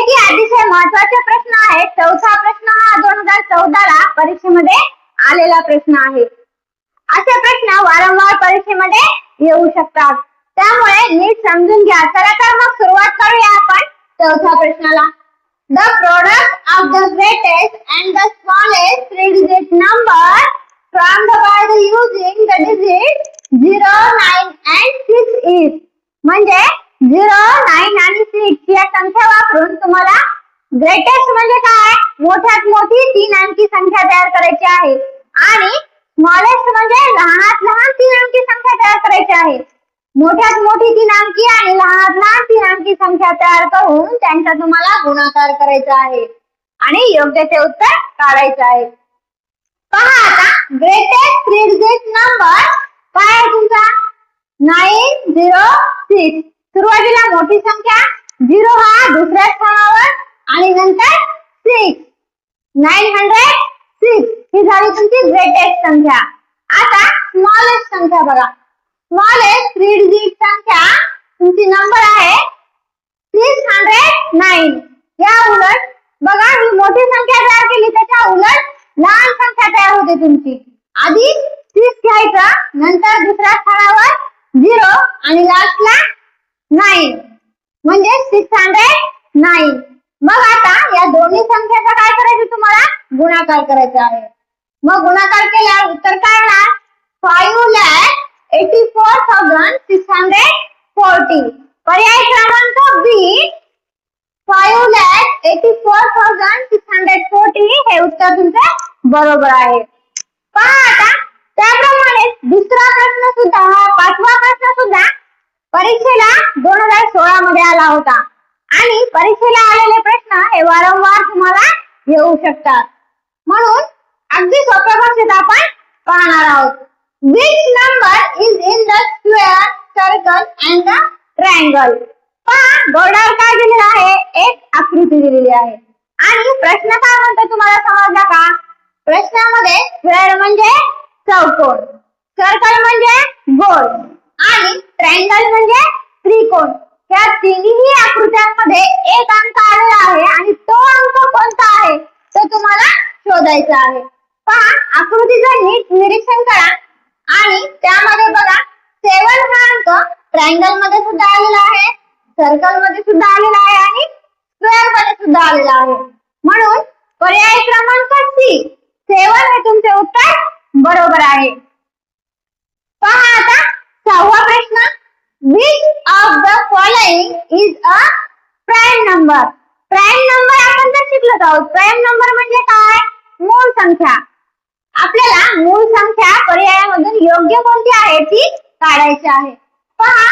की अतिशय महत्त्वाचे प्रश्न आहेत. चौथा प्रश्न हा 2014 परीक्षेमध्ये आलेला प्रश्न आहे. असे प्रश्न वारंवार परीक्षेमध्ये येऊ शकतात, त्यामुळे नीट समजून घ्या. चला तर मग सुरुवात करूया आपण चौथ्या प्रश्नाला. The product of the greatest and the smallest three-digit number formed by the using the digits 0, 9 and 6 is. म्हणजे 0, 9 आणि 6 या संख्या वापरून तुम्हाला ग्रेटेस्ट म्हणजे काय, मोठ्यात मोठी 3 अंकी संख्या तयार करायची आहे आणि स्मॉलेस्ट म्हणजे लहानात लहान 3 अंकी संख्या तयार करायची आहे. मोठ्यात मोठी 3 अंकी आणि लहानात लहान 3 अंकी संख्या तयार करून त्यांचा तुम्हाला गुणाकार करायचा आहे आणि योग्य ते उत्तर काढायचे आहे. पहा आता ग्रेटेस्ट थ्री डिजिट नंबर काय आहे तुमचा 906. सुरुवातीला मोठी संख्या 0 हा दुसऱ्या स्थानावर आणि नंतर 6 906 ही झाली तुमची ग्रेटेस्ट संख्या. आता स्मॉलेस्ट संख्या बघा. स्मॉलेस्ट थ्री डिजिट संख्या तुमची नंबर आहे 609. या उलट बघा ही मोठी संख्या तयार केली, त्याच्या उलट लहान संख्या तयार होते तुमची. आधी 6 घ्यायचा, नंतर दुसऱ्या स्थानावर 0 आणि लास्टला 9 म्हणजे 609. मग आता या दोन्ही संख्येचा काय करायचं, तुम्हाला गुणाकार करायचा आहे. मग गुणाकार केल्यावर उत्तर काय येणार 5,84,640. पर्याय क्रमांक बी 5,84,640 हे उत्तर तुमचं बरोबर आहे. पहा आता त्याप्रमाणे दुसरा प्रश्न सुद्धा, हा पाचवा प्रश्न सुद्धा परीक्षेला 2016 मध्ये आला होता आणि परीक्षेला आलेले प्रश्न हे वारंवार तुम्हाला येऊ शकतात, म्हणून अगदी सोप्या भाषेत आपण पाहणार आहोत. Which number is in the square, circle and the triangle? पहा बोर्डावर काय दिलेलं आहे, एक आकृती दिलेली आहे आणि प्रश्न काय म्हणतो तुम्हाला समजला का. प्रश्नामध्ये स्क्वेअर म्हणजे चौकोन, सर्कल म्हणजे गोल आणि ट्रायंगल म्हणजे त्रिकोण, या तिन्ही आकृत्यांमध्ये एक अंक आलेला आहे आणि तो अंक कोणता आहे तो तुम्हाला शोधायचा आहे. पहा आकृतीचं नीट निरीक्षण करा आणि त्यामध्ये बघा 7 हा अंक ट्रायंगल मध्ये सुद्धा आलेला आहे, सर्कल मध्ये सुद्धा आलेला आहे आणि स्क्वेअर मध्ये सुद्धा आलेला आहे, म्हणून पर्याय क्रमांक सी 7 हे तुमचे उत्तर बरोबर आहे. पहा आता 6वा प्रश्न. Which of the following is a prime number? Prime number आपण तर शिकलो आहोत. प्राइम नंबर म्हणजे काय, मूळ संख्या. आपल्याला मूळ संख्या पर्यायामधून योग्य कोणती आहे ती काढायची आहे. पहा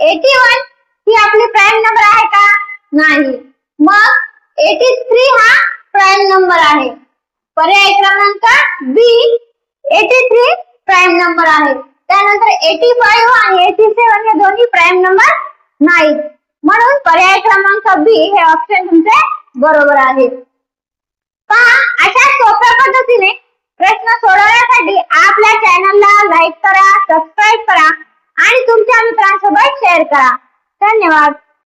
81 ही आपली प्राइम नंबर आहे का, नाही. मग 83 हा प्राइम नंबर आहे. पर्याय क्रमांक बी 83 प्राइम नंबर आहे. त्यानंतर 85 आणि 87 हे दोन्ही प्राइम नंबर नाहीत, म्हणून पर्याय क्रमांक बी हे ऑप्शन तुमचे बरोबर आहे. पहा अशा सोप्या पद्धतीने प्रश्न सोडवण्यासाठी आपल्या चॅनलला लाईक करा, सबस्क्राईब करा आणि तुमच्या मित्रांसोबत शेअर करा. धन्यवाद.